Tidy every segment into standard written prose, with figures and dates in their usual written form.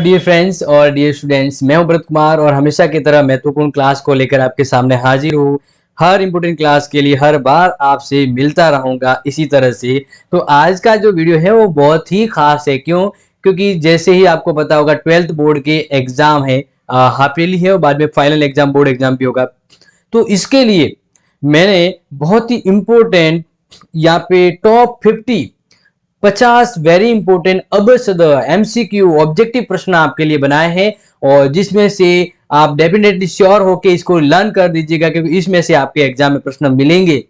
Dear friends और dear students, मैं हूं व्रत कुमार और हमेशा की तरह महत्वपूर्ण क्लास को लेकर आपके सामने हाजिर हूं। हर इंपोर्टेंट क्लास के लिए हर बार आपसे मिलता रहूंगा इसी तरह से। तो आज का जो वीडियो है वो बहुत ही खास है। क्यों? क्योंकि जैसे ही आपको पता होगा 12th बोर्ड के एग्जाम है, हाफ ईयरली है और बाद में फाइनल एग्जाम बोर्ड एग्जाम भी होगा। तो इसके लिए मैंने बहुत ही इंपॉर्टेंट यहाँ पे टॉप 50 वेरी इंपॉर्टेंट अबसद एमसीक्यू ऑब्जेक्टिव प्रश्न आपके लिए बनाए हैं और जिसमें से आप डेफिनेटली श्योर होके इसको लर्न कर दीजिएगा, क्योंकि इसमें से आपके एग्जाम में प्रश्न मिलेंगे।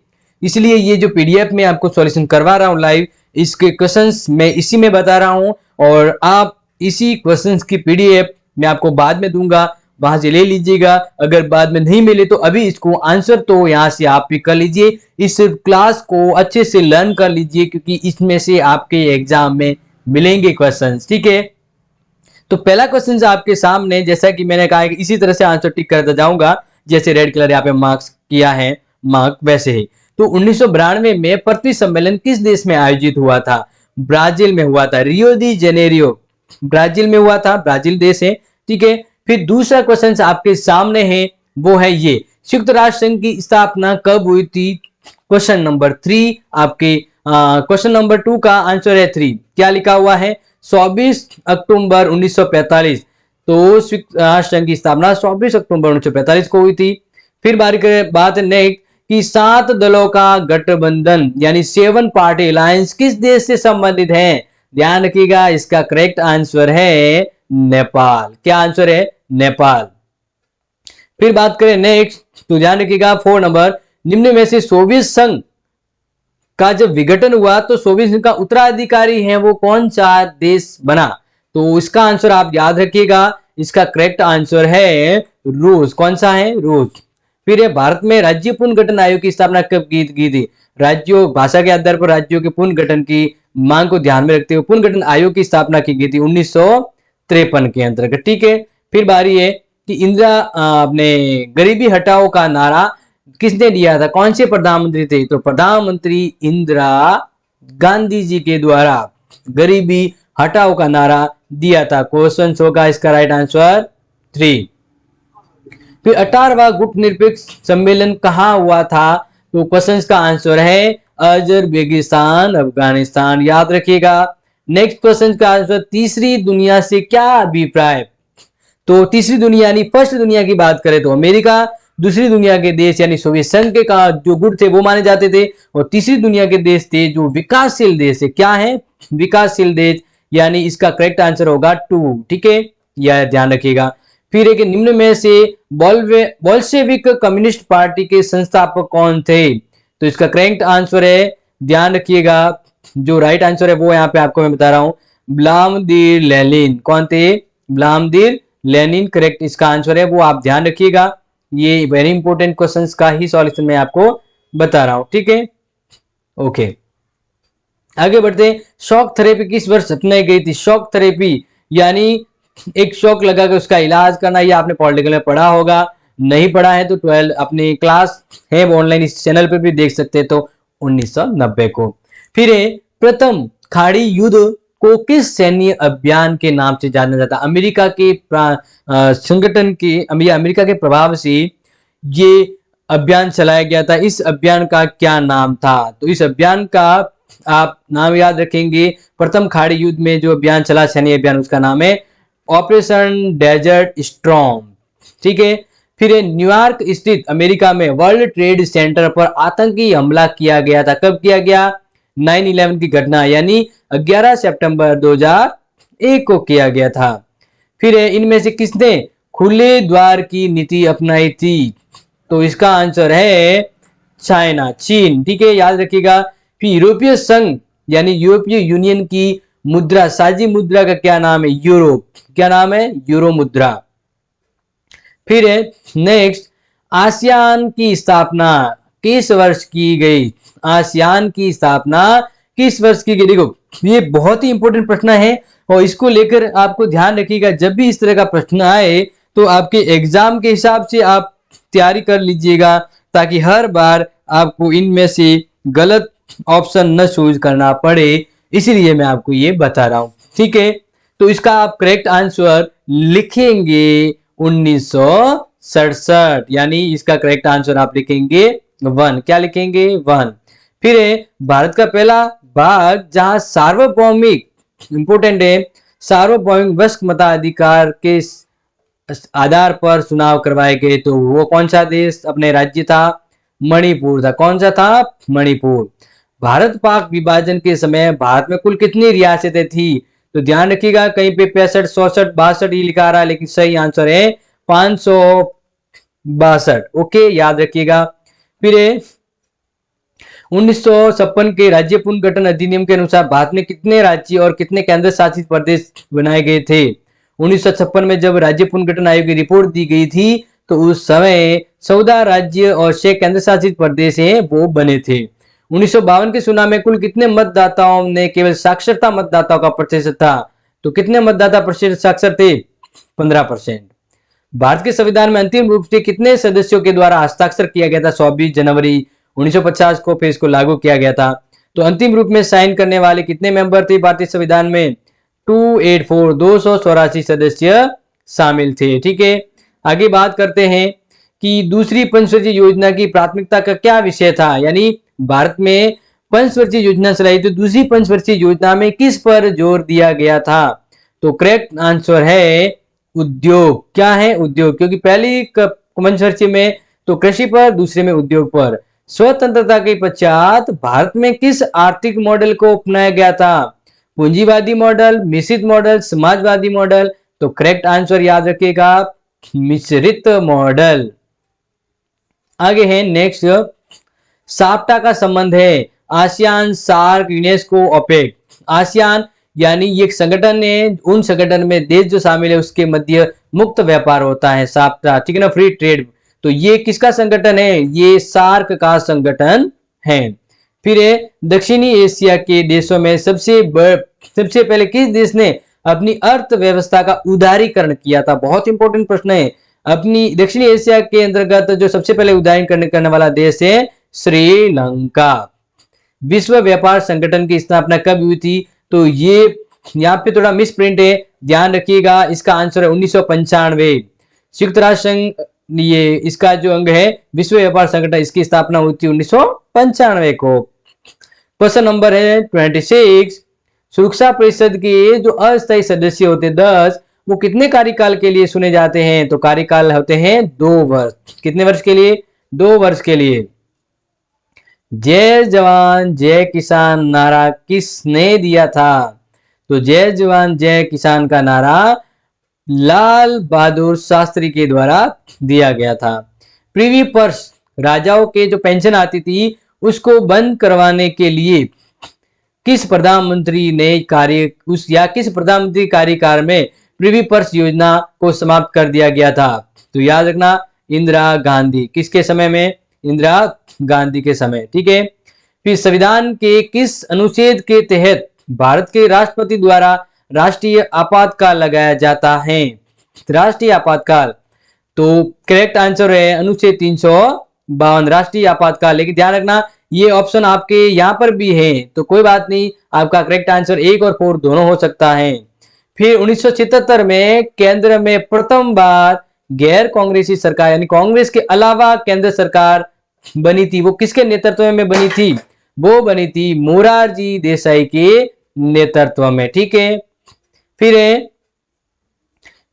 इसलिए ये जो पीडीएफ में आपको सॉल्यूशन करवा रहा हूँ लाइव, इसके क्वेश्चंस मैं इसी में बता रहा हूँ और आप इसी क्वेश्चंस की पीडीएफ मैं आपको बाद में दूंगा, वहां से ले लीजिएगा। अगर बाद में नहीं मिले तो अभी इसको आंसर तो यहाँ से आप पिक कर लीजिए। इस क्लास को अच्छे से लर्न कर लीजिए क्योंकि इसमें से आपके एग्जाम में मिलेंगे क्वेश्चंस। ठीक है, तो पहला क्वेश्चन आपके सामने, जैसा कि मैंने कहा कि इसी तरह से आंसर टिक करता जाऊंगा, जैसे रेड कलर यहाँ पे मार्क्स किया है मार्क वैसे ही। तो 1992 में पृथ्वी सम्मेलन किस देश में आयोजित हुआ था? ब्राजील में हुआ था। रियो दी जेनेरियो ब्राजील में हुआ था, ब्राजील देश है। ठीक है, फिर दूसरा क्वेश्चन आपके सामने है, वो है ये, संयुक्त राष्ट्र संघ की स्थापना कब हुई थी? क्वेश्चन नंबर 3 आपके क्वेश्चन नंबर 2 का आंसर है 3। क्या लिखा हुआ है? 24 अक्टूबर 1945। तो संयुक्त राष्ट्र संघ की स्थापना 24 अक्टूबर 1945 को हुई थी। फिर बात नेक्स्ट कि 7 दलों का गठबंधन यानी 7 पार्टी अलायंस किस देश से संबंधित है? ध्यान रखिएगा, इसका करेक्ट आंसर है नेपाल। क्या आंसर है? नेपाल। फिर बात करें नेक्स्ट, तो ध्यान रखिएगा 4 नंबर, निम्न में से सोवियत संघ का जब विघटन हुआ तो सोवियत संघ का उत्तराधिकारी है वो कौन सा देश बना? तो इसका आंसर आप याद रखिएगा, इसका करेक्ट आंसर है रूस। कौन सा है? रूस। फिर ये भारत में राज्य पुनर्गठन आयोग की स्थापना कब की थी? राज्यों भाषा के आधार पर राज्यों के पुनर्गठन की मांग को ध्यान में रखते हुए पुनर्गठन आयोग की स्थापना की गई थी 1953 के अंतर्गत। ठीक है, फिर बारी है कि इंदिरा अपने गरीबी हटाओ का नारा किसने दिया था? कौन से प्रधानमंत्री थे? तो प्रधानमंत्री इंदिरा गांधी जी के द्वारा गरीबी हटाओ का नारा दिया था। क्वेश्चन होगा इसका राइट आंसर 3। फिर 18वां गुट निरपेक्ष सम्मेलन कहाँ हुआ था? तो क्वेश्चन का आंसर है अजरबैजान, अफगानिस्तान। याद रखिएगा। नेक्स्ट क्वेश्चन का आंसर, तीसरी दुनिया से क्या अभिप्राय? तो तीसरी दुनिया यानी फर्स्ट दुनिया की बात करें तो अमेरिका, दूसरी दुनिया के देश यानी सोवियत संघ के का जो गुट थे वो माने जाते थे, और तीसरी दुनिया के देश थे जो विकासशील देश है। क्या है? विकासशील देश, यानी इसका करेक्ट आंसर होगा 2। ठीक है, यह ध्यान रखिएगा। फिर एक, निम्न में से बोल्शेविक कम्युनिस्ट पार्टी के संस्थापक कौन थे? तो इसका करेक्ट आंसर है, ध्यान रखिएगा, जो राइट आंसर है वो यहाँ पे आपको मैं बता रहा हूं, व्लादिमीर लेनिन। कौन थे? व्लादिमीर लेनिन करेक्ट इसका आंसर है, वो आप ध्यान रखिएगा। ये वेरी इंपॉर्टेंट क्वेश्चंस का ही सॉल्यूशन मैं आपको बता रहा हूं। ठीक है, ओके, आगे बढ़ते हैं। शॉक थेरेपी किस वर्ष अपनाई गई थी? शॉक थेरेपी यानी एक शॉक लगा कर उसका इलाज करना, ये आपने पॉलिटिकल में पढ़ा होगा। नहीं पढ़ा है तो 12 अपनी क्लास है वो ऑनलाइन इस चैनल पे भी देख सकते हैं, तो 1990 को। फिर प्रथम खाड़ी युद्ध को किस सैन्य अभियान के नाम से जाना जाता? अमेरिका के संगठन के अमेरिका के प्रभाव से ये अभियान चलाया गया था। इस अभियान का क्या नाम था? तो इस अभियान का आप नाम याद रखेंगे, प्रथम खाड़ी युद्ध में जो अभियान चला सैन्य अभियान, उसका नाम है ऑपरेशन डेजर्ट स्टॉर्म। ठीक है, फिर न्यूयॉर्क स्थित अमेरिका में वर्ल्ड ट्रेड सेंटर पर आतंकी हमला किया गया था। कब किया गया? 9/11 की घटना यानी 11 सितंबर 2001 को किया गया था। फिर इनमें से किसने खुले द्वार की नीति अपनाई थी? तो इसका आंसर है चाइना, चीन। ठीक है, याद रखिएगा। फिर यूरोपीय संघ यानी यूरोपीय यूनियन की मुद्रा, साझी मुद्रा का क्या नाम है? यूरो। क्या नाम है? यूरो मुद्रा। फिर है नेक्स्ट, आसियान की स्थापना किस वर्ष की गई? आसियान की स्थापना किस वर्ष की गई? देखो, ये बहुत ही इंपॉर्टेंट प्रश्न है और इसको लेकर आपको ध्यान रखिएगा, जब भी इस तरह का प्रश्न आए तो आपके एग्जाम के हिसाब से आप तैयारी कर लीजिएगा, ताकि हर बार आपको इनमें से गलत ऑप्शन न चूज करना पड़े। इसीलिए मैं आपको ये बता रहा हूं। ठीक है, तो इसका आप करेक्ट आंसर लिखेंगे 1967, यानी इसका करेक्ट आंसर आप लिखेंगे 1। क्या लिखेंगे? 1। फिर है भारत का पहला भाग जहां सार्वभौमिक, इंपोर्टेंट है, सार्वभौमिक वयस्क मताधिकार के आधार पर चुनाव करवाए गए, तो वो कौन सा देश, अपने राज्य था? मणिपुर था। कौन सा था? मणिपुर। भारत पाक विभाजन के समय भारत में कुल कितनी रियासतें थी? तो ध्यान रखिएगा, कहीं पे 65, 64, 62 ये लिखा रहा है, लेकिन सही आंसर है 562। ओके, याद रखिएगा। फिर 1956 के राज्य पुनर्गठन अधिनियम के अनुसार भारत में कितने राज्य और कितने केंद्र शासित प्रदेश बनाए गए थे? 1956 में जब राज्य पुनर्गठन आयोग की रिपोर्ट दी गई थी, तो उस समय 14 राज्य और 6 केंद्र शासित प्रदेश हैं वो बने थे। 1952 के चुनाव में कुल कितने मतदाताओं ने केवल साक्षरता मतदाताओं का प्रतिशत था? तो कितने मतदाता प्रतिशत साक्षर थे? 15%। भारत के संविधान में अंतिम रूप से कितने सदस्यों के द्वारा हस्ताक्षर किया गया था? 24 जनवरी 1950 को फिर इसको लागू किया गया था। तो अंतिम रूप में साइन करने वाले कितने मेंबर थे भारतीय संविधान में? 284, 284 सदस्य शामिल थे। ठीक है, आगे बात करते हैं कि दूसरी पंचवर्षीय योजना की प्राथमिकता का क्या विषय था? यानी भारत में पंचवर्षीय योजना चलाई, तो दूसरी पंचवर्षीय योजना में किस पर जोर दिया गया था? तो करेक्ट आंसर है उद्योग। क्या है? उद्योग, क्योंकि पहली पंचवर्षीय में तो कृषि पर, दूसरे में उद्योग पर। स्वतंत्रता के पश्चात भारत में किस आर्थिक मॉडल को अपनाया गया था? पूंजीवादी मॉडल, मिश्रित मॉडल, समाजवादी मॉडल? तो करेक्ट आंसर याद रखिएगा, मिश्रित मॉडल। आगे है नेक्स्ट, साप्टा का संबंध है ASEAN, SAARC, UNESCO, OPEC. ASEAN यानी ये एक संगठन है, उन संगठन में देश जो शामिल है उसके मध्य मुक्त व्यापार होता है, साप्टा, ठीक है ना, फ्री ट्रेड। तो ये किसका संगठन है? ये सार्क का संगठन है। फिर दक्षिणी एशिया के देशों में सबसे पहले किस देश ने अपनी अर्थव्यवस्था का उदारीकरण किया था? बहुत इंपॉर्टेंट प्रश्न है। अपनी दक्षिणी एशिया के अंतर्गत जो सबसे पहले उदारीकरण करने वाला देश है श्रीलंका। विश्व व्यापार संगठन की स्थापना कब हुई थी? तो ये यहाँ पे थोड़ा मिस प्रिंट है, ध्यान रखिएगा। इसका आंसर है 1995। संयुक्त राष्ट्र संघ, ये इसका जो अंग है विश्व व्यापार संगठन, इसकी स्थापना हुई थी 1995 को। क्वेश्चन नंबर है 26, सुरक्षा परिषद के जो अस्थायी सदस्य होते 10, वो कितने कार्यकाल के लिए चुने जाते हैं? तो कार्यकाल होते हैं 2 वर्ष। कितने वर्ष के लिए? 2 वर्ष के लिए। जय जवान जय किसान नारा किसने दिया था? तो जय जवान जय किसान का नारा लाल बहादुर शास्त्री के द्वारा दिया गया था। प्रिवी पर्स, राजाओं के जो पेंशन आती थी उसको बंद करवाने के लिए किस प्रधानमंत्री ने किस प्रधानमंत्री कार्यकाल में प्रिवी पर्स योजना को समाप्त कर दिया गया था? तो याद रखना, इंदिरा गांधी। किसके समय में? इंदिरा गांधी के समय। ठीक है, फिर संविधान के किस अनुच्छेद के तहत भारत के राष्ट्रपति द्वारा राष्ट्रीय आपातकाल लगाया जाता है? राष्ट्रीय आपातकाल, तो करेक्ट आंसर है अनुच्छेद 352, राष्ट्रीय आपातकाल। लेकिन ध्यान रखना ये ऑप्शन आपके यहाँ पर भी है, तो कोई बात नहीं, आपका करेक्ट आंसर 1 और 4 दोनों हो सकता है। फिर 1977 में केंद्र में प्रथम बार गैर कांग्रेसी सरकार, यानी कांग्रेस के अलावा केंद्र सरकार बनी थी, वो किसके नेतृत्व में बनी थी? वो बनी थी मोरारजी देसाई के नेतृत्व में। ठीक है, फिर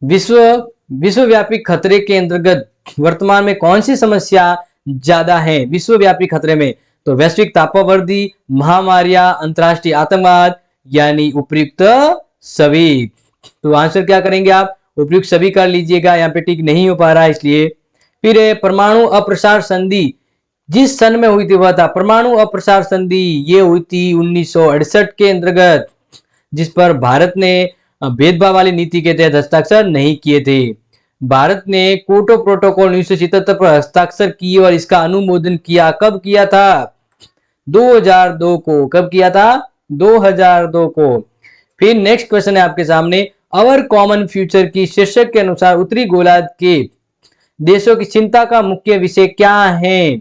विश्वव्यापी खतरे के अंतर्गत वर्तमान में कौन सी समस्या ज्यादा है विश्वव्यापी खतरे में? तो वैश्विक तापवृद्धि, महामारियां, अंतरराष्ट्रीय आतंकवाद, यानी उपयुक्त सभी। तो आंसर क्या करेंगे आप? उपयुक्त सभी कर लीजिएगा, यहाँ पे टिक नहीं हो पा रहा है इसलिए। फिर परमाणु अप्रसार संधि जिस सन में हुई थी वह था, परमाणु अप्रसार संधि ये हुई थी 1968 के अंतर्गत, जिस पर भारत ने भेदभाव वाली नीति के तहत हस्ताक्षर नहीं किए थे। भारत ने क्योटो प्रोटोकॉल 1977 पर हस्ताक्षर किए और इसका अनुमोदन किया। कब किया था? 2002 को। कब किया था? 2002 को। फिर नेक्स्ट क्वेश्चन है आपके सामने, अवर कॉमन फ्यूचर की शीर्षक के अनुसार उत्तरी गोलार्ध के देशों की चिंता का मुख्य विषय क्या है?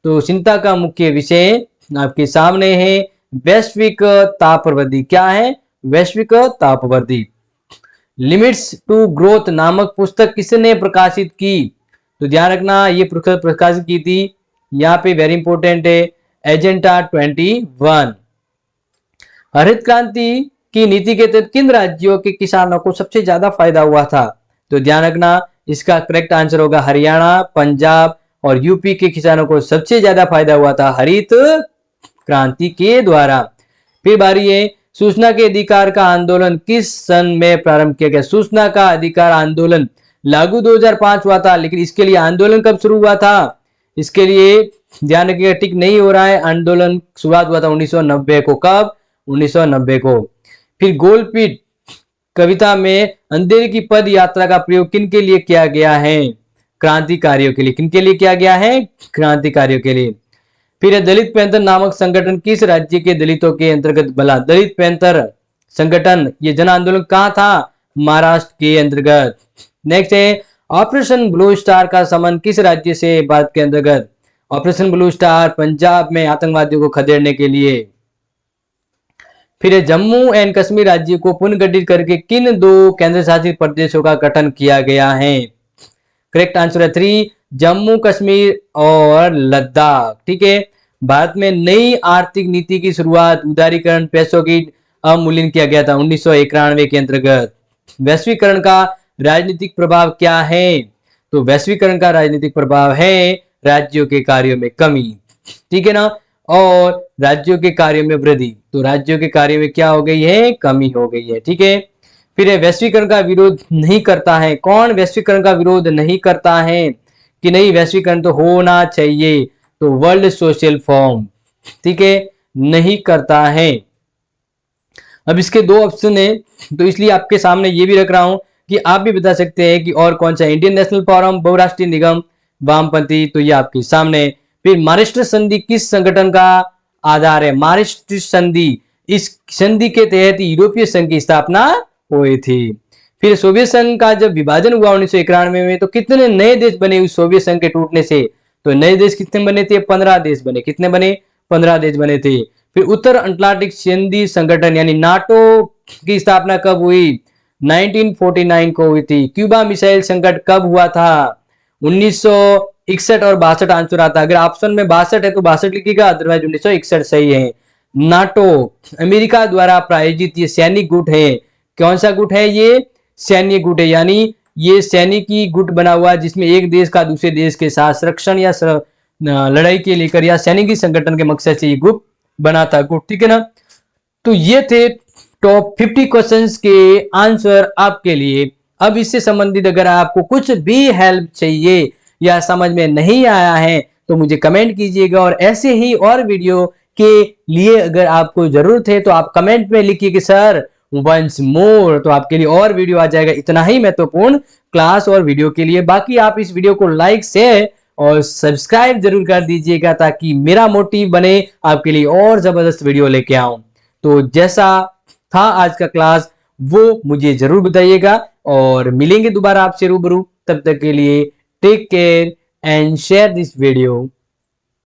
तो चिंता का मुख्य विषय आपके सामने है वैश्विक तापवृद्धि। क्या है? वैश्विक तापवृद्धि। लिमिट्स टू ग्रोथ नामक पुस्तक किसने प्रकाशित की? तो ध्यान रखना, ये पुस्तक प्रकाशित की थी, यहाँ पे वेरी इंपॉर्टेंट है, एजेंडा 21। हरित क्रांति की नीति के तहत किन राज्यों के किसानों को सबसे ज्यादा फायदा हुआ था? तो ध्यान रखना, इसका करेक्ट आंसर होगा हरियाणा, पंजाब और यूपी के किसानों को सबसे ज्यादा फायदा हुआ था हरित क्रांति के द्वारा। फिर बारी है, सूचना के अधिकार का आंदोलन किस सन में प्रारंभ किया गया? सूचना का अधिकार आंदोलन लागू 2005 हुआ था, लेकिन इसके लिए आंदोलन कब शुरू हुआ था? इसके लिए ध्यान रखिएगा, टिक नहीं हो रहा है, आंदोलन शुरुआत हुआ था 1990 को। कब? 1990 को। फिर गोलपीट कविता में अंधेरे की पद यात्रा का प्रयोग किन के लिए किया गया है? क्रांतिकारियों के लिए। किन के लिए किया गया है? क्रांतिकारियों के लिए। फिर दलित पैंथर नामक संगठन किस राज्य के दलितों के अंतर्गत बना? दलित पैंथर संगठन, ये जन आंदोलन कहां था? महाराष्ट्र के अंतर्गत। नेक्स्ट है, ऑपरेशन ब्लू स्टार का संबंध किस राज्य से? भारत के अंतर्गत। ऑपरेशन ब्लू स्टार पंजाब में आतंकवादियों को खदेड़ने के लिए। फिर जम्मू एंड कश्मीर राज्य को पुनर्गठित करके किन 2 केंद्र शासित प्रदेशों का गठन किया गया है? करेक्ट आंसर है 3, जम्मू कश्मीर और लद्दाख। ठीक है। भारत में नई आर्थिक नीति की शुरुआत उदारीकरण पैसों की अवमूल्यन किया गया था 1991 के अंतर्गत। वैश्वीकरण का राजनीतिक प्रभाव क्या है? तो वैश्वीकरण का राजनीतिक प्रभाव है राज्यों के कार्यों में कमी। ठीक है ना, और राज्यों के कार्यों में वृद्धि। तो राज्यों के कार्यों में क्या हो गई है? कमी हो गई है। ठीक है। फिर वैश्वीकरण का विरोध नहीं करता है। कौन वैश्वीकरण का विरोध नहीं करता है कि नहीं वैश्वीकरण तो होना चाहिए? तो वर्ल्ड सोशल फॉर्म। ठीक है, नहीं करता है। अब इसके 2 ऑप्शन है, तो इसलिए आपके सामने ये भी रख रहा हूं कि आप भी बता सकते हैं कि और कौन सा, इंडियन नेशनल फोरम, बहुराष्ट्रीय निगम, वामपंथी। तो ये आपके सामने। फिर मारिस्टर संधि किस संगठन का आधार है? मारिस्टर संधि, इस संधि के तहत यूरोपीय संघ की स्थापना हुई थी। फिर सोवियत संघ का जब विभाजन हुआ 1991 में, तो कितने नए देश बने उस सोवियत संघ के टूटने से? तो नए देश कितने बने थे? 15 देश बने। कितने बने? 15 देश बने थे। फिर उत्तर अटलांटिक संधि संगठन यानी नाटो की स्थापना कब हुई? 1949 को हुई थी। क्यूबा मिसाइल संकट कब हुआ था? 1961 और 62 आंसर आता है। अगर ऑप्शन में 62 है तो 62 लिखिएगा, अदरवाइज 1961 सही है। नाटो अमेरिका द्वारा प्रायोजित ये सैनिक गुट है। कौन सा गुट है? ये सैन्य गुट है, यानी ये सैनिकी गुट बना हुआ है जिसमें एक देश का दूसरे देश के साथ संरक्षण या लड़ाई के लेकर या सैनिकी संगठन के मकसद से ये गुट बना था गुट। ठीक है ना। तो ये थे टॉप 50 क्वेश्चंस के आंसर आपके लिए। अब इससे संबंधित अगर आपको कुछ भी हेल्प चाहिए या समझ में नहीं आया है तो मुझे कमेंट कीजिएगा, और ऐसे ही और वीडियो के लिए अगर आपको जरूरत है तो आप कमेंट में लिखिए कि सर वंस मोर, तो आपके लिए और वीडियो आ जाएगा इतना ही महत्वपूर्ण क्लास और वीडियो के लिए। बाकी आप इस वीडियो को लाइक, शेयर और सब्सक्राइब जरूर कर दीजिएगा ताकि मेरा मोटिव बने आपके लिए और जबरदस्त वीडियो लेके आऊं। तो जैसा था आज का क्लास वो मुझे जरूर बताइएगा, और मिलेंगे दोबारा आपसे रूबरू। तब तक के लिए take care and share this video.